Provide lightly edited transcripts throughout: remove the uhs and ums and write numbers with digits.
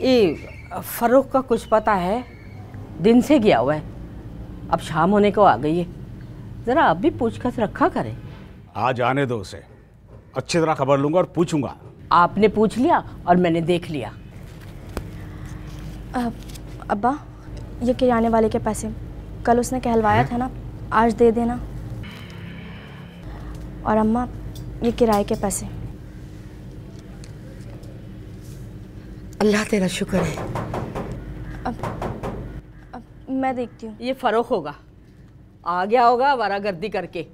ये फरोख का कुछ पता है? दिन से गया हुआ है, अब शाम होने को आ गई है। जरा अब भी पूछकर रखा करे। आज आने दो उसे, अच्छी तरह खबर लूंगा और पूछूंगा। आपने पूछ लिया और मैंने देख लिया। अब्बा, ये किराने वाले के पैसे कल उसने कहलवाया था ना, आज दे देना। और अम्मा, ये किराए के पैसे। अल्लाह तेरा शुक्र है। अब मैं देखती हूँ। ये फरोख होगा, आ गया होगा आवारागर्दी करके।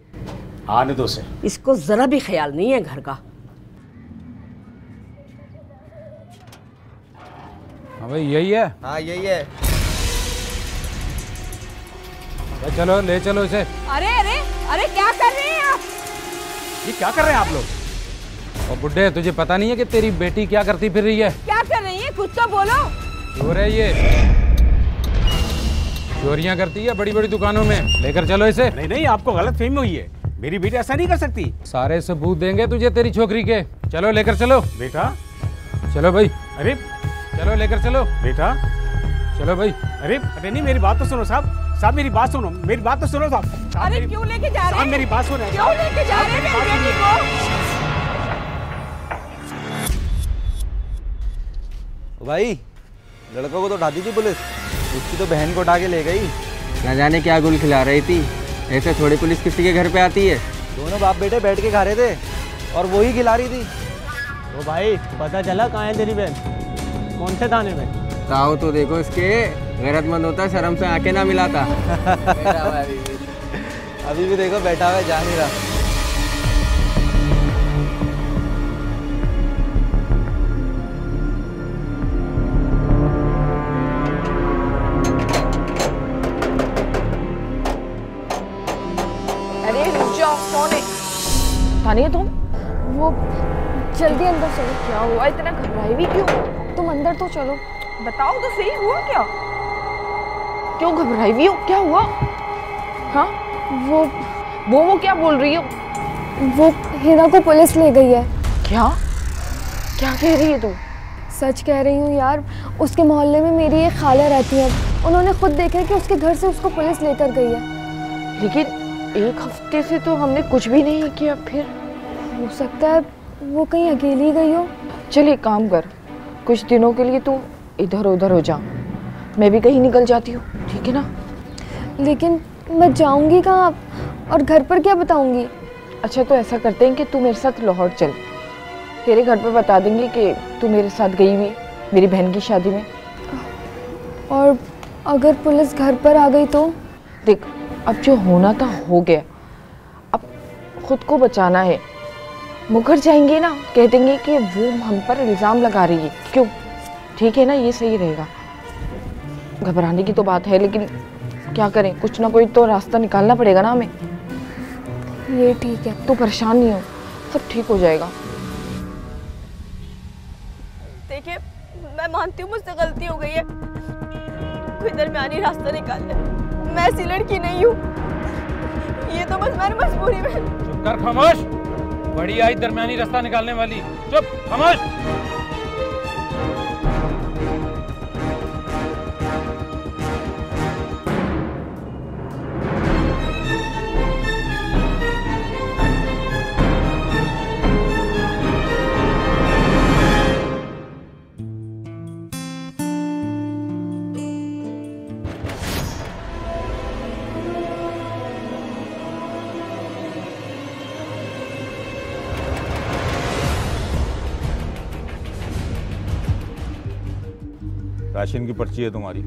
आने दो उसे। इसको जरा भी ख्याल नहीं है घर का। हाँ भाई यही है। हाँ यही है। चलो ले चलो इसे। अरे अरे अरे क्या कर रहे हैं आप? ये क्या कर रहे हैं आप लोग? और बुड्ढे, तुझे पता नहीं है कि तेरी बेटी क्या करती फिर रही है? क्या कर रही है, कुछ तो बोलो। चोर है ये, चोरियां करती है बड़ी बड़ी दुकानों में। लेकर चलो इसे। नहीं नहीं, आपको गलत फहमी हुई है, मेरी बेटी ऐसा नहीं कर सकती। सारे सबूत देंगे तुझे तेरी छोकरी के। चलो लेकर चलो बेटा। चलो भाई। अरे चलो लेकर चलो बेटा। चलो भाई। अरे अरे नहीं, मेरी बात तो सुनो साहब। साहब मेरी बात सुनो, मेरी बात तो सुनो साहब। अरे क्यों लेके जा रहे हैं? साहब मेरी बात सुनो। क्यों लेके जा रहे हैं मेरी बेटी को? भाई, लड़कों को तो उठा दी थी पुलिस, उसकी तो बहन को उठा के ले गई। न जाने क्या गुल खिला रही थी, ऐसे थोड़ी पुलिस किसी के घर पे आती है। दोनों बाप बेटे बैठ के खा रहे थे और वो ही खिला रही थी। तो भाई पता चला कहाँ है तेरी बहन? कौन से थाने में? ताऊ तो देखो इसके, गैरतमंद होता शर्म से आंखें ना मिलाता। अभी भी देखो बैठा हुआ है, जा नहीं रहा। अरे रुक जाओ, कौन है? तानिया तुम? वो जल्दी अंदर चलो। क्या हुआ, इतना घबराई भी क्यों? तुम अंदर तो चलो। बताओ तो सही, हुआ क्या? क्यों घबराई हुई हो, क्या हुआ? हाँ वो क्या बोल रही हो? वो हिना को पुलिस ले गई है। क्या क्या कह रही है तू? सच कह रही हूँ यार, उसके मोहल्ले में मेरी एक खाला रहती है, उन्होंने खुद देखा कि उसके घर से उसको पुलिस लेकर गई है। लेकिन एक हफ्ते से तो हमने कुछ भी नहीं किया। फिर हो सकता है वो कहीं अकेली गई हो। चल एक काम कर, कुछ दिनों के लिए तू इधर उधर हो जा, मैं भी कहीं निकल जाती हूँ, ठीक है ना? लेकिन मैं जाऊंगी कहाँ और घर पर क्या बताऊंगी? अच्छा तो ऐसा करते हैं कि तू मेरे साथ लाहौर चल, तेरे घर पर बता देंगे कि तू मेरे साथ गई हुई मेरी बहन की शादी में। और अगर पुलिस घर पर आ गई तो? देख, अब जो होना था हो गया, अब खुद को बचाना है। मुकर जाएंगे ना, कह देंगे कि वो हम पर इल्ज़ाम लगा रही है, क्यों? ठीक है ना, ये सही रहेगा। घबराने की तो बात है, लेकिन क्या करें, कुछ ना कोई तो रास्ता निकालना पड़ेगा ना हमें। ये ठीक है, तू परेशान नहीं हो, सब ठीक हो जाएगा। देखिए, मैं मानती हूँ मुझसे गलती हो गई है, कोई दरमियानी रास्ता निकाल ले। मैं ऐसी लड़की नहीं हूँ, ये तो बस मैंने मजबूरी में। चुप कर, खामोश। बड़ी आई दरमियानी रास्ता निकालने वाली। चुप, खामोश। राशन की पर्ची है तुम्हारी।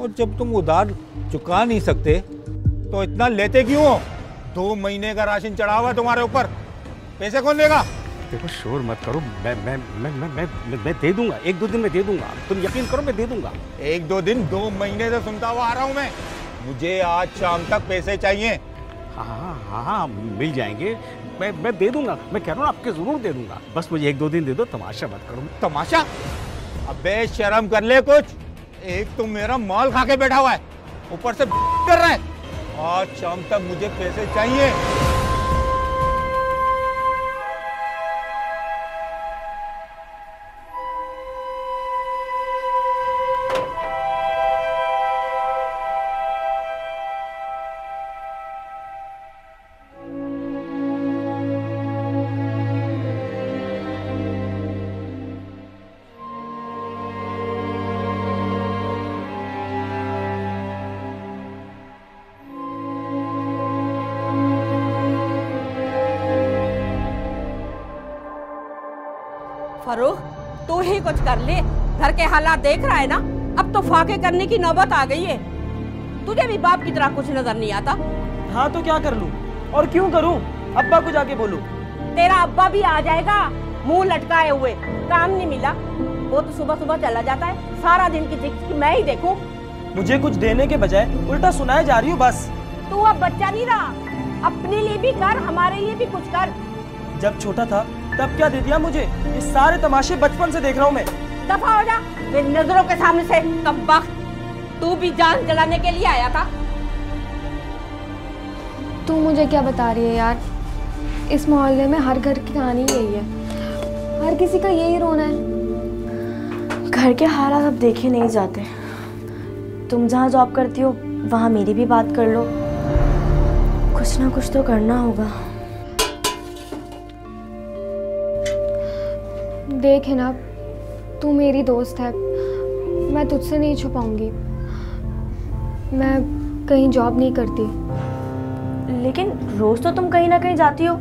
और जब तुम उधार चुका नहीं सकते तो इतना लेते क्यों हो? 2 महीने का राशन चढ़ा हुआ तुम्हारे ऊपर, पैसे कौन देगा? देखो शोर मत करो, मैं दे दूंगा, 1-2 दिन में दे दूंगा, तुम यकीन करो मैं दे दूंगा। 1-2 दिन? 2 महीने से सुनता हुआ आ रहा हूं मैं। मुझे आज शाम तक पैसे चाहिए। हाँ, मिल जाएंगे, मैं दे दूंगा। मैं कह रहा हूँ आपके जरूर दे दूंगा, बस मुझे 1-2 दिन दे दो, तमाशा मत करो। तमाशा? अबे शर्म कर ले कुछ। एक तो मेरा माल खा के बैठा हुआ है, ऊपर से कर रहा है। आज शाम तक मुझे पैसे चाहिए। फरूख, तू ही कुछ कर ले। घर के हालात देख रहा है ना, अब तो फाके करने की नौबत आ गई है। तुझे भी बाप की तरह कुछ नजर नहीं आता? हाँ तो क्या कर लूं और क्यों करूं? अब्बा को जाके बोलूं? तेरा अब्बा भी आ जाएगा मुंह लटकाए हुए। काम नहीं मिला, वो तो सुबह सुबह चला जाता है, सारा दिन की जिक्र मैं ही देखूं। मुझे कुछ देने के बजाय उल्टा सुनाए जा रही हूँ बस। तू अब बच्चा नहीं रहा, अपने लिए भी कर, हमारे लिए भी कुछ कर। जब छोटा था तब क्या दे दिया मुझे? ये सारे तमाशे बचपन से देख रहा हूँ मैं। दफा हो जा मेरी नजरों के सामने से, कमबख्त। तू भी जान जलाने के लिए आया था। तू मुझे क्या बता रही है यार? इस मोहल्ले में हर घर की कहानी यही है, हर किसी का यही रोना है। घर के हालात अब देखे नहीं जाते। तुम जहाँ जॉब करती हो वहाँ मेरी भी बात कर लो, कुछ ना कुछ तो करना होगा। देख है ना, तू मेरी दोस्त है, मैं तुझसे नहीं छुपाऊंगी। मैं कहीं जॉब नहीं करती। लेकिन रोज तो तुम कहीं ना कहीं जाती हो,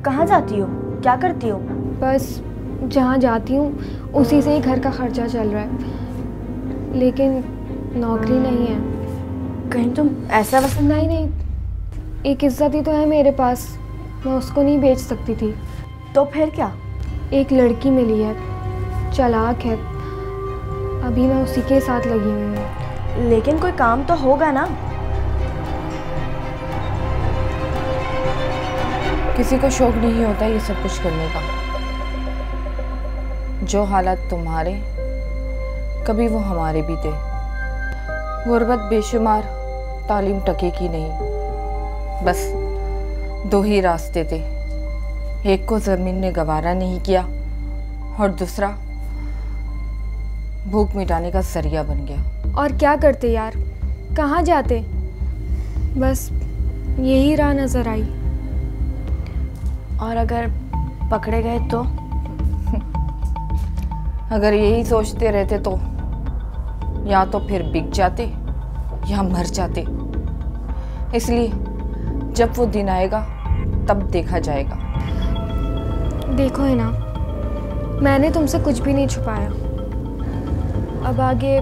कहाँ जाती हो, क्या करती हो? बस जहाँ जाती हूँ उसी से ही घर का खर्चा चल रहा है, लेकिन नौकरी नहीं है। कहीं तुम ऐसा वैसा? नहीं, एक इज्जत ही तो है मेरे पास, मैं उसको नहीं बेच सकती थी। तो फिर क्या? एक लड़की मिली है, चालाक है, अभी मैं उसी के साथ लगी हुई हूँ। लेकिन कोई काम तो होगा ना? किसी को शौक नहीं होता ये सब कुछ करने का। जो हालात तुम्हारे, कभी वो हमारे भी थे। गुर्बत बेशुमार, तालीम टके की नहीं। बस दो ही रास्ते थे, एक को ज़मीन ने गवारा नहीं किया और दूसरा भूख मिटाने का जरिया बन गया। और क्या करते यार, कहाँ जाते? बस यही राह नजर आई। और अगर पकड़े गए तो? अगर यही सोचते रहते तो या तो फिर बिक जाते या मर जाते। इसलिए जब वो दिन आएगा तब देखा जाएगा। देखो है ना, मैंने तुमसे कुछ भी नहीं छुपाया, अब आगे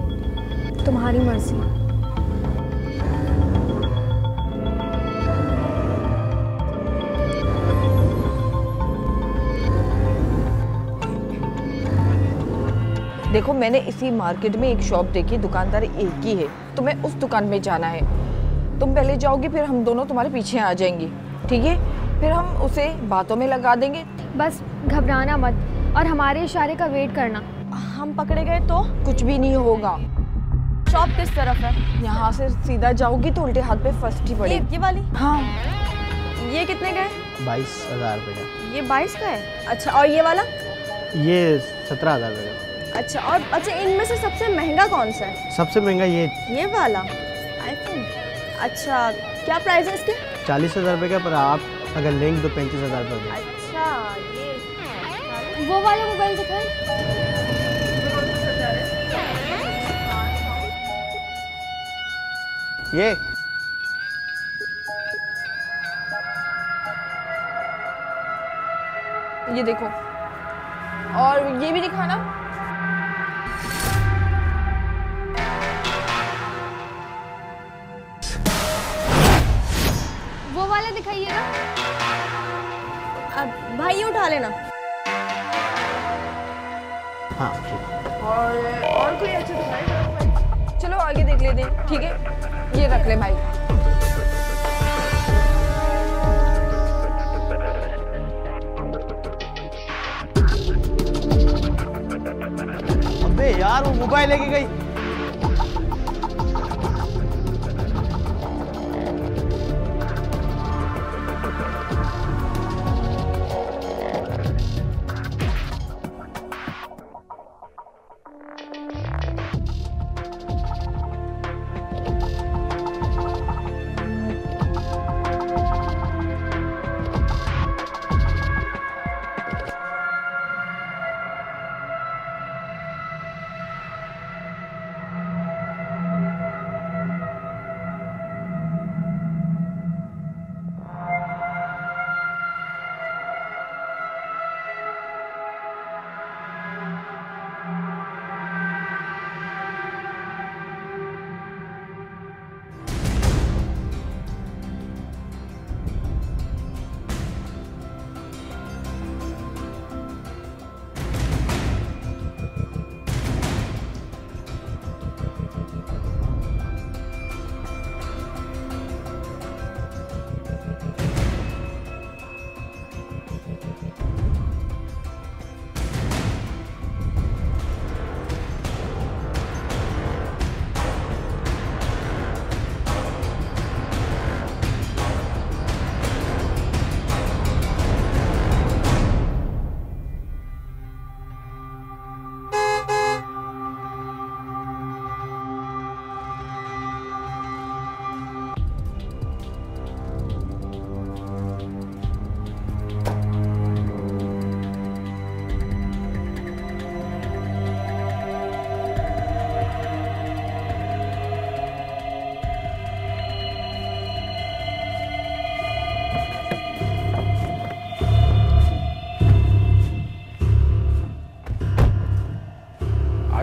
तुम्हारी मर्जी। देखो, मैंने इसी मार्केट में एक शॉप देखी, दुकानदार एक ही है, तुम्हें उस दुकान में जाना है। तुम पहले जाओगी, फिर हम दोनों तुम्हारे पीछे आ जाएंगे, ठीक है? फिर हम उसे बातों में लगा देंगे। बस घबराना मत और हमारे इशारे का वेट करना। हम पकड़े गए तो? कुछ भी नहीं होगा। शॉप किस तरफ है? यहाँ से सीधा जाओगी तो उल्टे हाथ पे फर्स्ट ही पड़ेगी। ये वाली? हाँ। ये कितने का है? 22,000 रुपये का। ये 22 का है? अच्छा, और ये वाला? ये 17,000 रुपये का। अच्छा, और अच्छा, इनमें से सबसे महंगा कौन सा है? सबसे महंगा ये वाला आईफोन। अच्छा, क्या प्राइस है इसके? 40,000 रुपये का, पर आप अगर लेंगे तो 35,000 रुपये। अच्छा, ये वो वाला मोबाइल दिखाएं। ये देखो, और ये भी दिखाना। वो वाला दिखाइएगा। अब भाई ये उठा लेना। हाँ ठीक। और कोई अच्छा दिखाएगा? चलो आगे देख लेते हैं, ठीक है? ये रख ले भाई। अबे यार, वो मोबाइल लेके गई।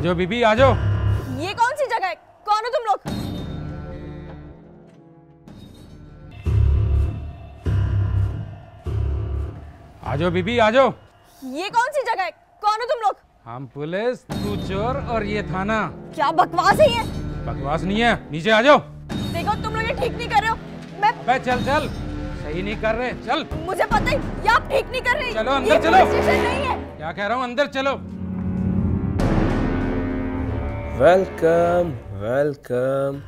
आजो बीबी आजो। ये कौन सी जगह है? कौन हो तुम लोग? आजो बीबी आजो। ये कौन सी जगह है? कौन हो तुम लोग? हम पुलिस, तू चोर और ये थाना। क्या बकवास है ये? बकवास नहीं है, नीचे आ जाओ। देखो तुम लोग ये ठीक नहीं कर रहे हो। मैं चल चल, सही नहीं कर रहे, चल। मुझे पता है ये आप ठीक नहीं कर रहे। चलो अंदर ये चलो। पुलिस स्टेशन नहीं है। क्या कह रहा हूँ, अंदर चलो। Welcome welcome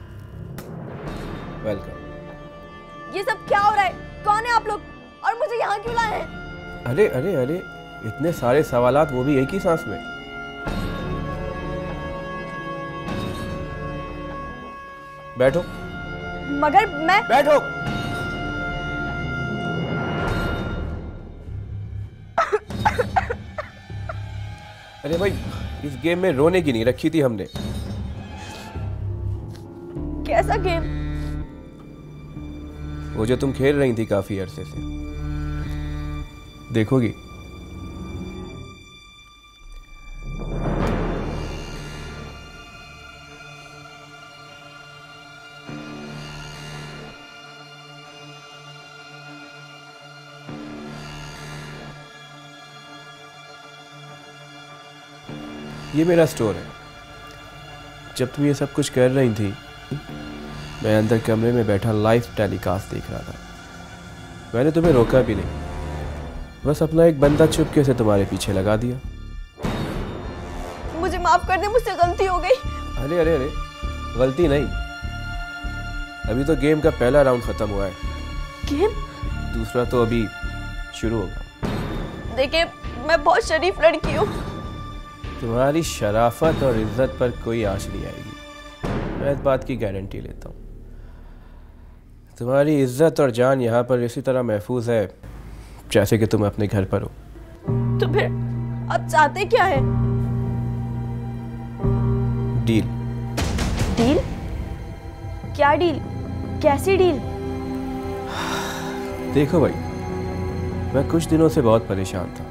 welcome. ये सब क्या हो रहा है? कौन है आप लोग और मुझे यहाँ क्यों लाए हैं? अरे अरे अरे, इतने सारे सवालात, वो भी एक ही सांस में। बैठो। मगर मैं बैठो। अरे भाई, इस गेम में रोने की नहीं रखी थी हमने। कैसा गेम? वो जो तुम खेल रही थी काफी अरसे से, देखोगी? ये मेरा स्टोर है। जब तुम ये सब कुछ कर रही थी, मैं अंदर कमरे में बैठा लाइव टेलीकास्ट देख रहा था। मैंने तुम्हें रोका भी नहीं, बस अपना एक बंदा चुपके से तुम्हारे पीछे लगा दिया। मुझे माफ कर दे, मुझसे गलती हो गई। अरे अरे अरे, गलती नहीं, अभी तो गेम का पहला राउंड खत्म हुआ है। गेम? दूसरा तो अभी शुरू होगा। देखिए, मैं बहुत शरीफ लड़की हूँ। तुम्हारी शराफत और इज्जत पर कोई आँच नहीं आएगी, मैं इस बात की गारंटी लेता हूँ। तुम्हारी इज्जत और जान यहाँ पर इसी तरह महफूज है जैसे कि तुम अपने घर पर हो। तो फिर आप चाहते क्या है? डील। डील? क्या डील? कैसी डील? देखो भाई, मैं कुछ दिनों से बहुत परेशान था।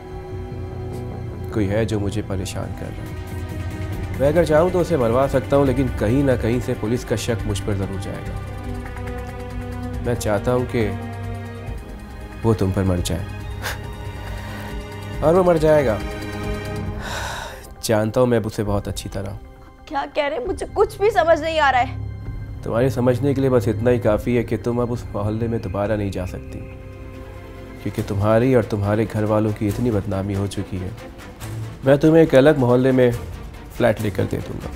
कोई है जो मुझे परेशान कर रहा है। मैं अगर चाहूँ तो उसे मरवा सकता हूँ, लेकिन कहीं ना कहीं से पुलिस का शक मुझ पर जरूर जाएगा। मैं चाहता हूँ कि वो तुम पर मर जाए और वो मर जाएगा। जानता हूँ मैं उसे बहुत अच्छी तरह। क्या कह रहे हैं? मुझे कुछ भी समझ नहीं आ रहा है। तुम्हारे समझने के लिए बस इतना ही काफ़ी है कि तुम अब उस मोहल्ले में दोबारा नहीं जा सकती, क्योंकि तुम्हारी और तुम्हारे घर वालों की इतनी बदनामी हो चुकी है। मैं तुम्हें एक अलग मोहल्ले में फ्लैट लेकर दे दूँगा,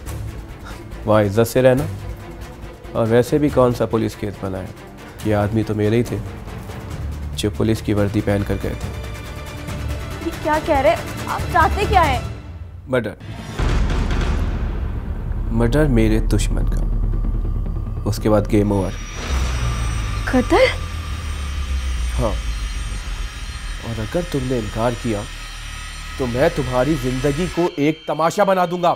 वहाँ इज्जत से रहना। और वैसे भी कौन सा पुलिस केस बना है, ये आदमी तो मेरे ही थे जो पुलिस की वर्दी पहन कर गए थे। ये क्या कह रहे हैं? आप चाहते क्या है? मर्डर। मर्डर मेरे दुश्मन का, उसके बाद गेम ओवर। कत्ल? हाँ, और अगर तुमने इनकार किया तो मैं तुम्हारी जिंदगी को एक तमाशा बना दूंगा।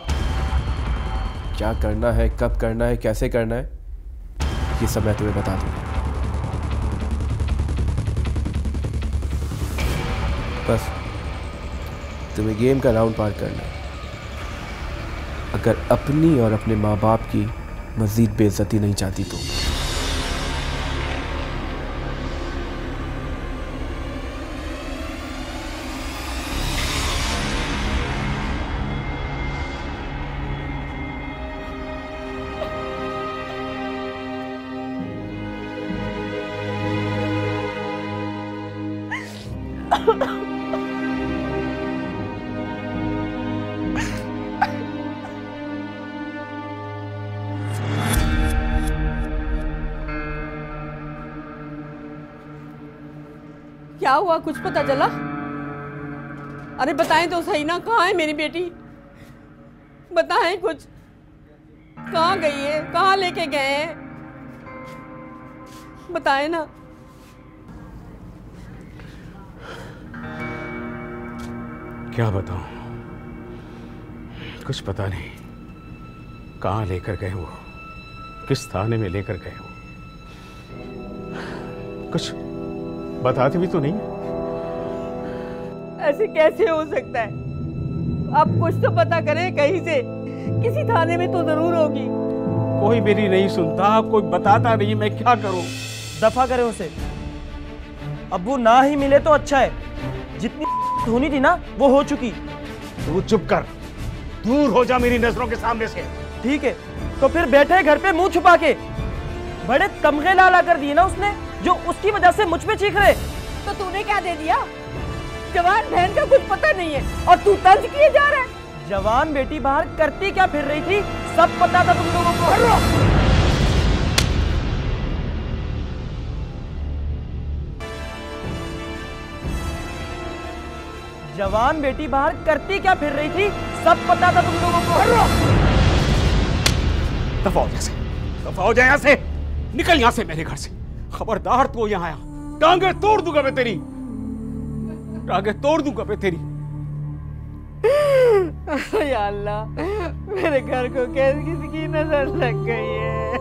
क्या करना है, कब करना है, कैसे करना है, ये सब मैं तुम्हें बता दूंगा। बस तुम्हें गेम का राउंड पार करना है। अगर अपनी और अपने माँ बाप की मजीद बेइज्जती नहीं चाहती तो। क्या हुआ, कुछ पता चला? अरे बताएं तो सही ना, कहाँ है मेरी बेटी? बताएं कुछ, कहाँ गई है, कहाँ लेके गए हैं? बताएं ना। क्या बताऊं, कुछ पता नहीं। कहाँ लेकर गए वो, किस थाने में लेकर गए वो, कुछ बताते भी तो नहीं। ऐसे कैसे हो सकता है? आप कुछ तो पता करें कहीं से किसी थाने में तो जरूर होगी। कोई मेरी नहीं सुनता, कोई बताता नहीं, मैं क्या करूं? दफा करे उसे। अब वो ना ही मिले तो अच्छा है, जितनी होनी थी ना वो हो चुकी। तू चुप कर, दूर हो जा मेरी नजरों के सामने से। ठीक है, तो फिर बैठे घर पे मुंह छुपा के। बड़े तमगे लाला कर दिए ना उसने, जो उसकी वजह से मुझ पे चीख रहे। तो तूने क्या दे दिया? जवान बहन का कुछ पता नहीं है और तू तंज किए जा रहा है। जवान बेटी बाहर करती क्या फिर रही थी, सब पता था तुम लोगों को। जवान बेटी बाहर करती क्या फिर रही थी, सब पता था तुम लोगों को। दफा हो यहाँ से, दफा हो जाए यहाँ से, निकल यहाँ से मेरे घर से। खबरदार तू यहाँ आया, टांगे तोड़ दूंगा मैं तेरी, टांगे तोड़ दूंगा मैं तेरी। या अल्लाह, मेरे घर को कैसे किसकी नजर लग गई है?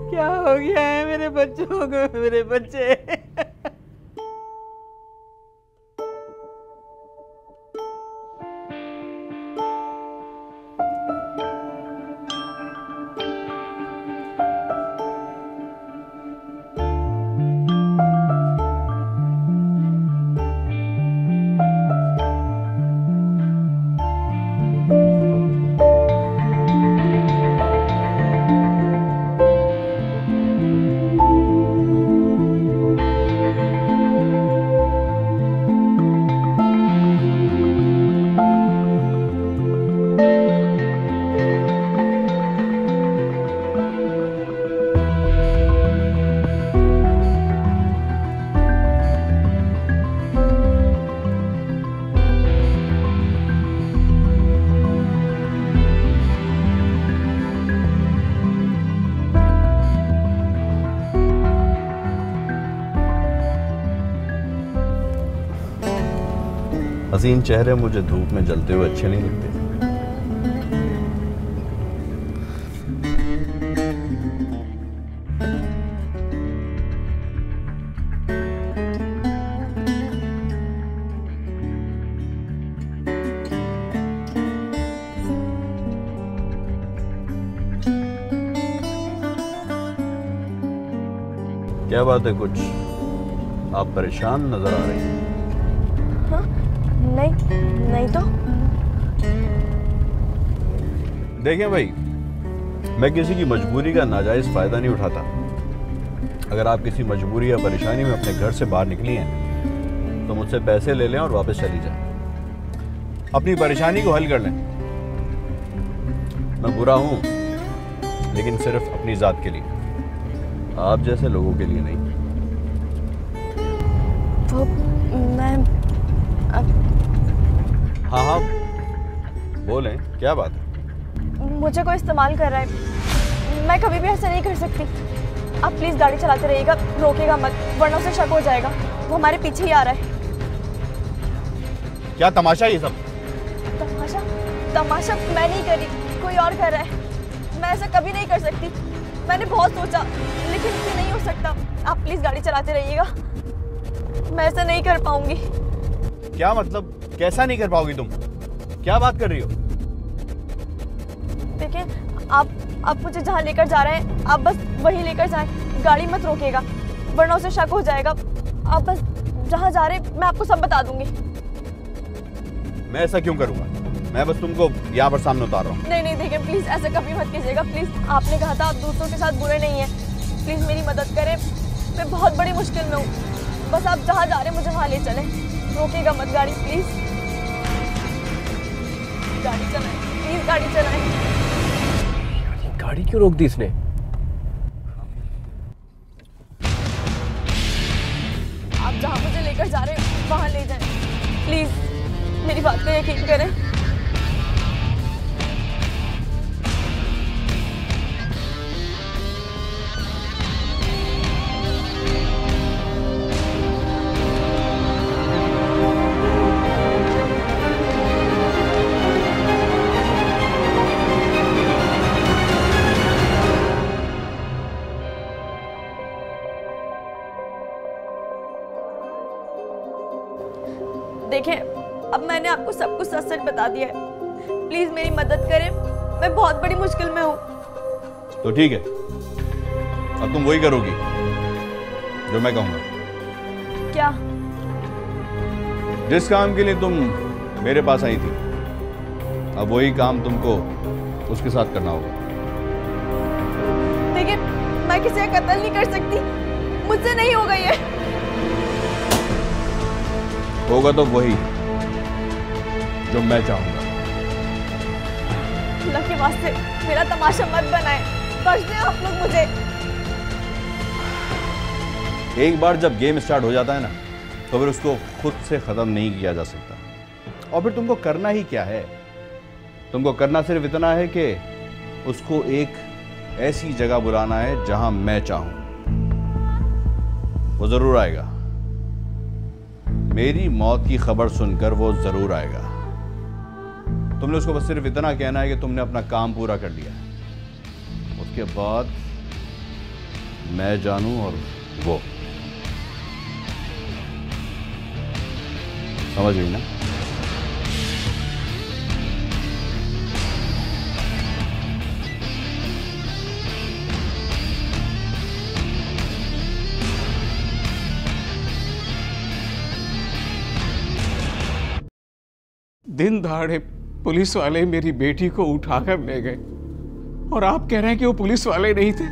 क्या हो गया है मेरे बच्चों को, मेरे बच्चे? हसीन चेहरे मुझे धूप में जलते हुए अच्छे नहीं लगते। क्या बात है, कुछ आप परेशान नजर आ रही हैं। नहीं तो। देखें भाई, मैं किसी की मजबूरी का नाजायज फायदा नहीं उठाता। अगर आप किसी मजबूरी या परेशानी में अपने घर से बाहर निकली हैं तो मुझसे पैसे ले लें और वापस चली जाएं। अपनी परेशानी को हल कर लें। मैं बुरा हूं, लेकिन सिर्फ अपनी जात के लिए, आप जैसे लोगों के लिए नहीं। वो मैं हाँ, बोलें, क्या बात है? मुझे कोई इस्तेमाल कर रहा है, मैं कभी भी ऐसा नहीं कर सकती। आप प्लीज गाड़ी चलाते रहिएगा, रोकेगा मत, वरना उसे शक हो जाएगा। वो हमारे पीछे ही आ रहा है। क्या तमाशा ये सब? तमाशा? तमाशा मैं नहीं कर रही, कोई और कर रहा है। मैं ऐसा कभी नहीं कर सकती। मैंने बहुत सोचा, लेकिन ये नहीं हो सकता। आप प्लीज गाड़ी चलाते रहिएगा, मैं ऐसा नहीं कर पाऊंगी। क्या मतलब, कैसा नहीं कर पाओगी तुम? क्या बात कर रही हो? देखिए, आप मुझे जहाँ लेकर जा रहे हैं, आप बस वहीं लेकर जाएं। गाड़ी मत रोकेगा, वरना उसे शक हो जाएगा। आप बस जहाँ जा रहे हैं, मैं आपको सब बता दूंगी। मैं ऐसा क्यों करूंगा? मैं बस तुमको यहाँ पर सामने उतार रहा हूँ। नहीं, देखिए प्लीज ऐसा कभी मत कीजिएगा। प्लीज, आपने कहा था आप दूसरों के साथ बुरे नहीं हैं। प्लीज मेरी मदद करें, मैं बहुत बड़ी मुश्किल में हूँ। बस आप जहाँ जा रहे हैं मुझे वहाँ ले चलें। रोकेगा मत गाड़ी, प्लीज। गाड़ी चलाएं, प्लीज गाड़ी चलाएं। गाड़ी क्यों रोक दी इसने? आप जहाँ मुझे लेकर जा रहे हैं वहाँ ले जाएं। प्लीज मेरी बात पे यकीन करें। देखिए, अब मैंने आपको सब कुछ सच सच बता दिया है। प्लीज मेरी मदद करें, मैं बहुत बड़ी मुश्किल में हूँ। तो ठीक है, अब तुम वही करोगी जो मैं कहूंगा। क्या? जिस काम के लिए तुम मेरे पास आई थी, अब वही काम तुमको उसके साथ करना होगा। लेकिन मैं किसी का कत्ल नहीं कर सकती, मुझसे नहीं होगा ये। होगा तो वही जो मैं चाहूंगा। अल्लाह के वास्ते मेरा तमाशा मत बनाए, बख्श दें आप लोग मुझे। एक बार जब गेम स्टार्ट हो जाता है ना, तो फिर उसको खुद से खत्म नहीं किया जा सकता। और फिर तुमको करना ही क्या है? तुमको करना सिर्फ इतना है कि उसको एक ऐसी जगह बुलाना है जहां मैं चाहूं। वो जरूर आएगा, मेरी मौत की खबर सुनकर वो जरूर आएगा। तुमने उसको बस सिर्फ इतना कहना है कि तुमने अपना काम पूरा कर लिया है। उसके बाद मैं जानूं और वो। समझ गई ना? दिन दहाड़े पुलिस वाले मेरी बेटी को उठाकर ले गए और आप कह रहे हैं कि वो पुलिस वाले नहीं थे।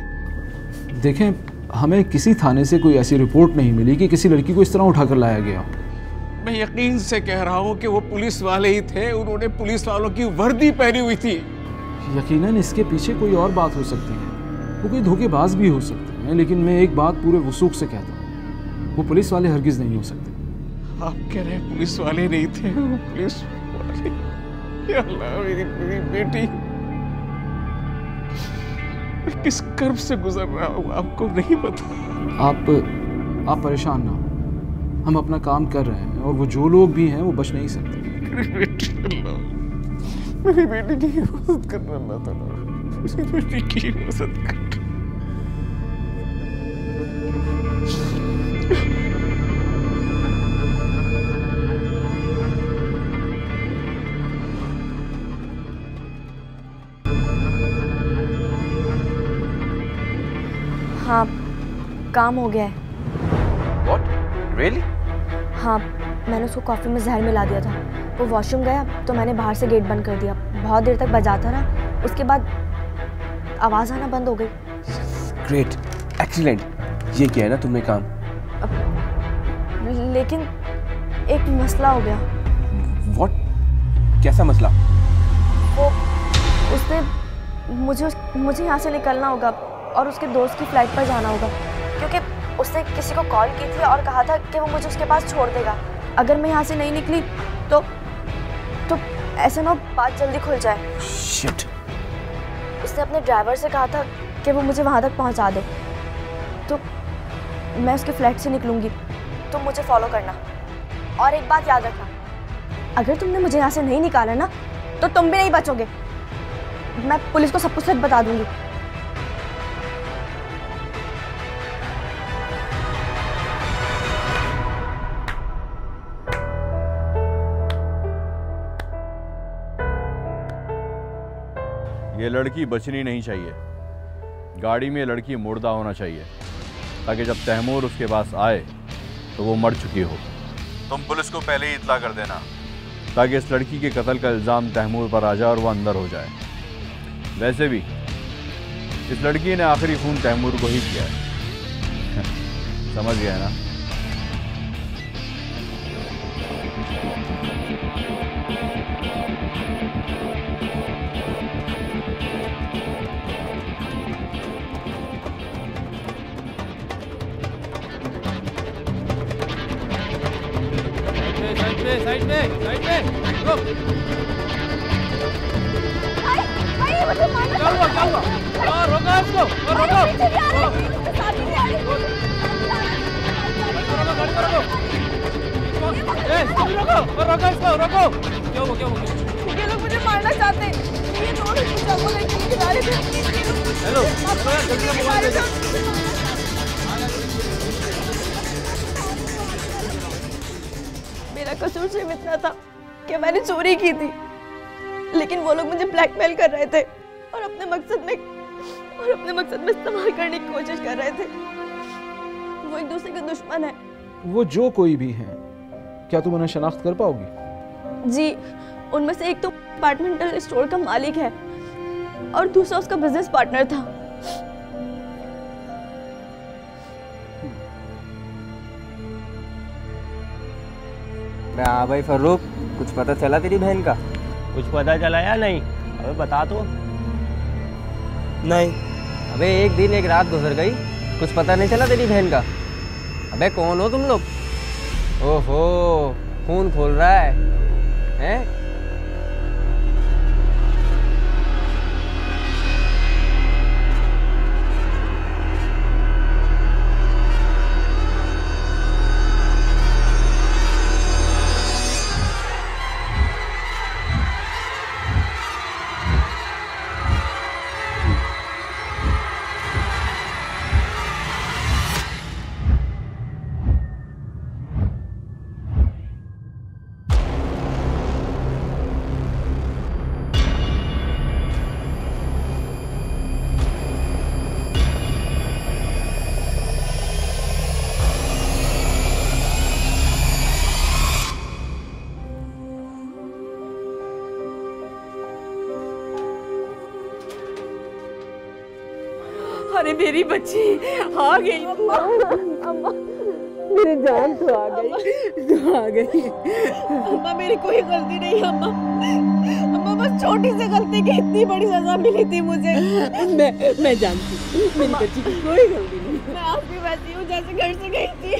देखें, हमें किसी थाने से कोई ऐसी रिपोर्ट नहीं मिली कि किसी लड़की को इस तरह उठाकर लाया गया। मैं यकीन से कह रहा हूं कि वो पुलिस वाले ही थे। उन्होंने पुलिस वालों की वर्दी पहनी हुई थी। यकीनन इसके पीछे कोई और बात हो सकती है, वो कोई धोखेबाज भी हो सकते हैं, लेकिन मैं एक बात पूरे वसूख से कहता हूँ, वो पुलिस वाले हरगिज नहीं हो सकते। आप कह रहे हैं पुलिस वाले नहीं थे? वो पुलिस वाले? या अल्लाह, मेरी बेटी किस कर्ब से गुजर रहा हूँ आपको नहीं पता। आप परेशान ना हो, हम अपना काम कर रहे हैं और वो जो लोग भी हैं वो बच नहीं सकते। मेरी बेटी की हिफाजत करना अल्लाह ताला, मेरी बेटी की हिफाजत कर। हाँ, काम हो गया है। What? Really? हाँ, मैंने उसको कॉफ़ी में जहर मिला दिया था। वो वॉशरूम गया तो मैंने बाहर से गेट बंद कर दिया। बहुत देर तक बजाता रहा, उसके बाद आवाज़ आना बंद हो गई। Great, excellent। ये किया है ना तुमने काम। लेकिन एक मसला हो गया। What? कैसा मसला? वो उसने मुझे यहाँ से निकलना होगा और उसके दोस्त की फ्लाइट पर जाना होगा, क्योंकि उसने किसी को कॉल की थी और कहा था कि वो मुझे उसके पास छोड़ देगा। अगर मैं यहाँ से नहीं निकली तो ऐसा ना बात जल्दी खुल जाए। Shit। उसने अपने ड्राइवर से कहा था कि वो मुझे वहाँ तक पहुँचा दे, तो मैं उसके फ्लाइट से निकलूँगी, तुम मुझे फॉलो करना। और एक बात याद रखना, अगर तुमने मुझे यहाँ से नहीं निकाला ना तो तुम भी नहीं बचोगे। मैं पुलिस को सब कुछ सच बता दूँगी। ये लड़की बचनी नहीं चाहिए। गाड़ी में लड़की मुर्दा होना चाहिए, ताकि जब तैमूर उसके पास आए तो वो मर चुकी हो। तुम पुलिस को पहले ही इत्तला कर देना, ताकि इस लड़की के कत्ल का इल्ज़ाम तैमूर पर आ जाए और वो अंदर हो जाए। वैसे भी इस लड़की ने आखिरी खून तैमूर को ही किया है। समझ गया ना? साइड में रुक। भाई मुझे मारना। क्या हुआ? और रोको इसको, और रोको। रोको इसको, रोको। क्या हुआ? ये लोग मुझे मारना चाहते हैं। ये दोनों चाकू लेके खिला रहे थे। हेलो, जल्दी से मोबाइल दे दो। मेरा कसूर सिर्फ इतना था कि मैंने चोरी की थी। लेकिन वो लोग मुझे ब्लैकमेल कर रहे थे और अपने मकसद में इस्तेमाल करने की कोशिश कर रहे थे। वो एक दूसरे के दुश्मन है। वो जो कोई भी है, क्या तुम उन्हें शनाख्त कर पाओगी? जी, उनमें से एक तो डिपार्टमेंटल स्टोर का मालिक है और दूसरा उसका बिजनेस पार्टनर था। हाँ भाई फर्रुख, कुछ पता चला तेरी बहन का? कुछ पता चला या नहीं? अबे बता तो। नहीं। अबे एक दिन एक रात गुजर गई, कुछ पता नहीं चला तेरी बहन का? अबे कौन हो तुम लोग? ओहो, खून खोल रहा है, हैं? अरे मेरी बच्ची आ गई। अम्मा, मेरी जान तो आ गई, अम्मा मेरी कोई गलती नहीं अम्मा। अम्मा बस छोटी सी गलती की इतनी बड़ी सजा मिली थी मुझे। मैं जानती हूँ मेरी बच्ची की कोई गलती नहीं। मैं आपकी वैसी हूँ जैसे घर से गई थी।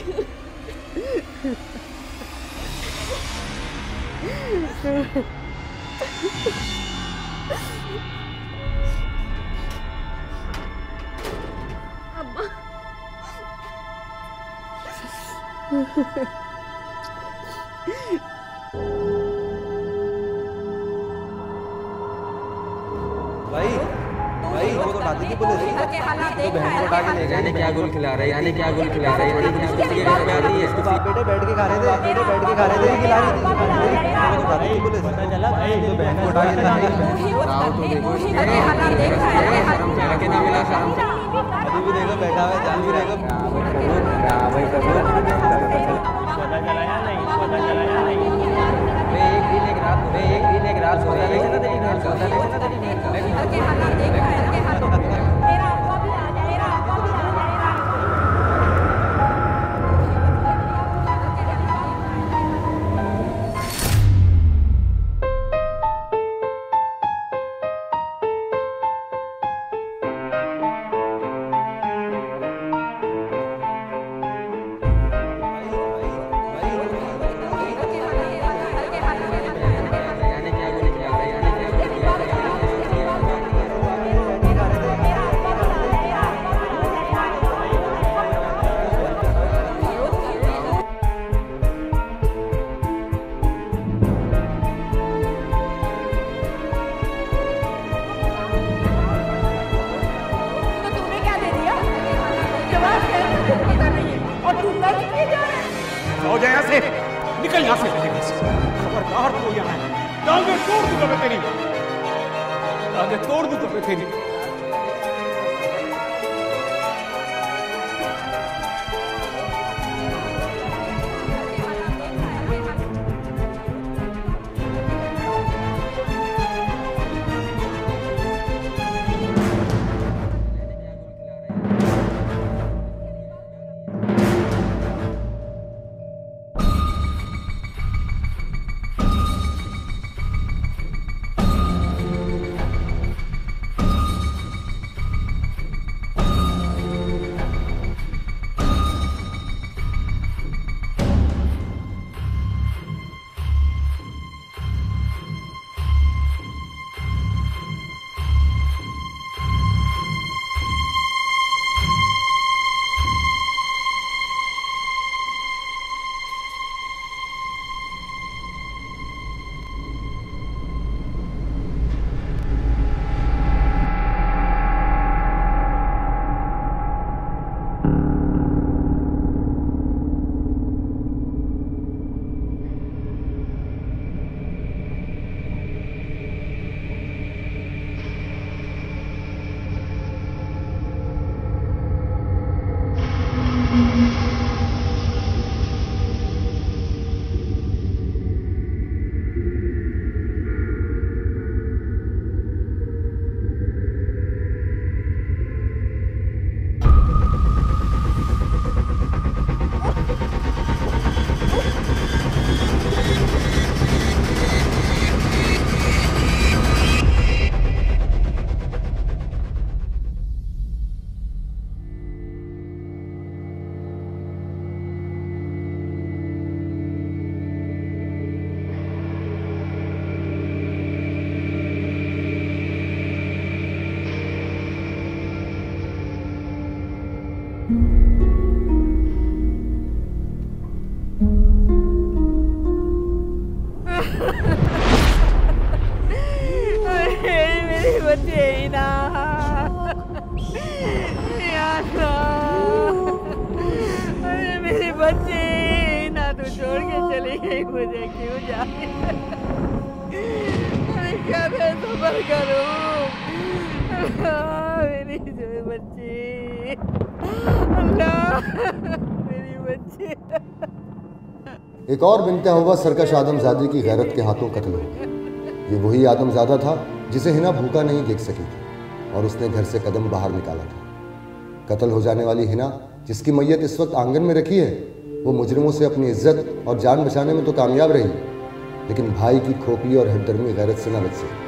भाई वो तो ढाती थी पुलिस। तो बहन को उठा के ले गए। क्या गोल खिला रहा है? यानी क्या गोल खिला रहा है? इसके बाप बेटे बैठ के खा रहे थे, खिला रही थी। वो तो ढाती थी पुलिस। पता चला भाई, तो बहन को उठा के ले गए। ना मिला शाम से अभी भी देखो बैठा हुआ है, जान भी रहेगा। भाई पता चला या नहीं? पता चला या नहीं? एक दिन एक रात सोता नहीं चला तेरी बहन का? हो जाए यहाँ से, निकल यहाँ से मेरे घर से। खबरदार तू यहाँ है, टांगे तोड़ दूंगा मैं तेरी, टांगे तोड़ दूंगा मैं तेरी। मेरी बच्ची ही ना अरे मेरी बच्ची ना, तू छोड़ के चली गई मुझे क्यों जाए? मैं क्या सफर करूं? मेरी जो बच्ची, अल्लाह मेरी बच्ची। एक और बिन्ते हवा सरकश आदमजादी की गैरत के हाथों कत्ल हो गई। ये वही आदमजादा था जिसे हिना भूखा नहीं देख सकी थी और उसने घर से कदम बाहर निकाला था। कत्ल हो जाने वाली हिना, जिसकी मैयत इस वक्त आंगन में रखी है, वो मुजरिमों से अपनी इज्जत और जान बचाने में तो कामयाब रही, लेकिन भाई की खोखली और हठधर्मी गैरत से न बच सकी।